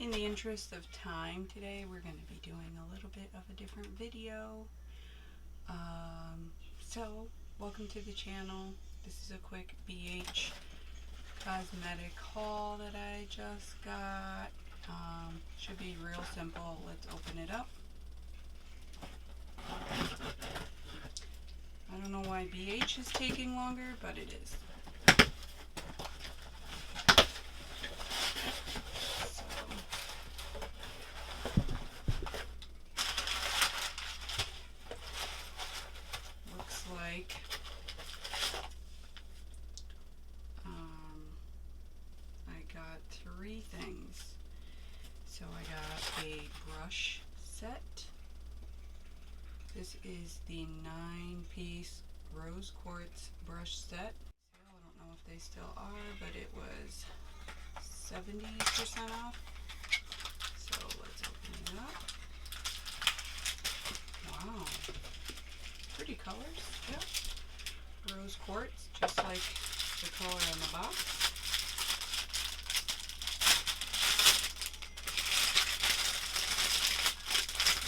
In the interest of time today, we're going to be doing a little bit of a different video. So, welcome to the channel. This is a quick BH cosmetic haul that I just got. Should be real simple. Let's open it up. I don't know why BH is taking longer, but it is. Looks like I got 3 things. So I got a brush set. This is the 9-piece rose quartz brush set. I don't know if they still are, but it was 70% off. So let's open it up. Wow. Pretty colors, yeah. Rose quartz, just like the color on the box.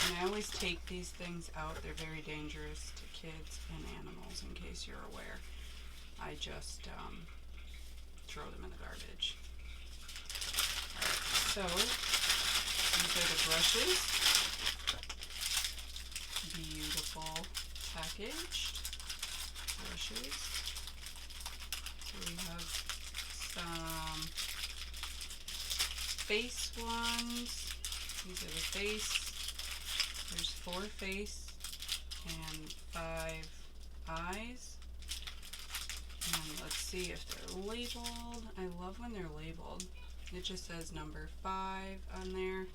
And I always take these things out. They're very dangerous to kids and animals, in case you're aware. I just throw them in the garbage. So, these are the brushes. Beautiful packaged brushes. So we have some face ones. These are the face. There's 4 face and 5 eyes. And let's see if they're labeled. I love when they're labeled. It just says number 5 on there.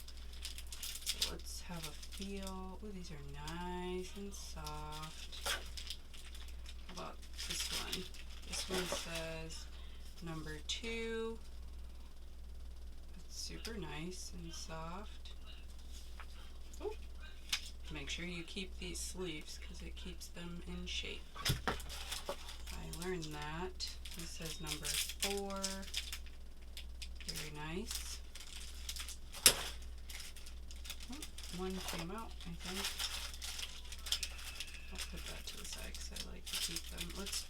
So let's have a feel. Ooh, these are nice and soft. How about this one? This one says number 2. It's super nice and soft. Ooh. Make sure you keep these sleeves because it keeps them in shape. I learned that. This says number 4. Very nice. Oh, one came out, I think. I'll put that to the side because I like to keep them. Let's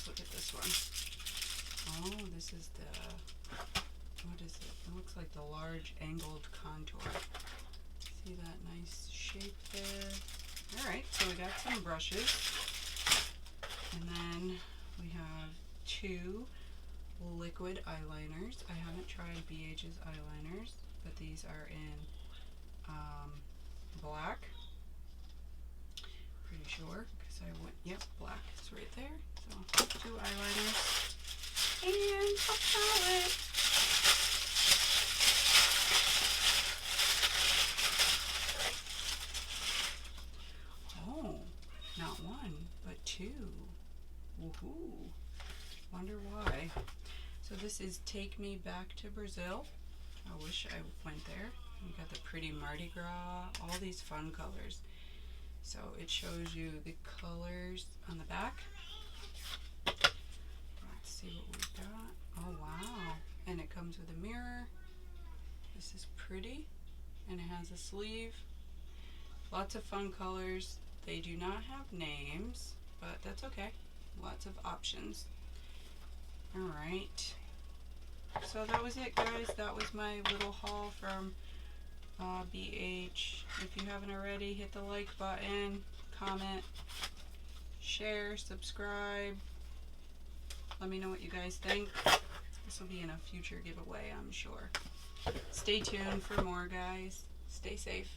look at this one. Oh, this is the, what is it? It looks like the large angled contour. See that nice shape there? Alright, so we got some brushes. And then we have 2 liquid eyeliners. I haven't tried BH's eyeliners, but these are in black. Pretty sure, because I went, yep, black is right there. So 2 eyeliners and a palette. Oh, not 1, but 2. Woohoo! Wonder why. So this is Take Me Back to Brazil. I wish I went there. You got the pretty Mardi Gras, all these fun colors. So it shows you the colors on the back. Let's see what we've got. Oh wow. And it comes with a mirror. This is pretty. And it has a sleeve. Lots of fun colors. They do not have names, but that's okay. Lots of options. Alright. So that was it, guys. That was my little haul from BH. If you haven't already, hit the like button, comment, share, subscribe. Let me know what you guys think. This will be in a future giveaway, I'm sure. Stay tuned for more, guys. Stay safe.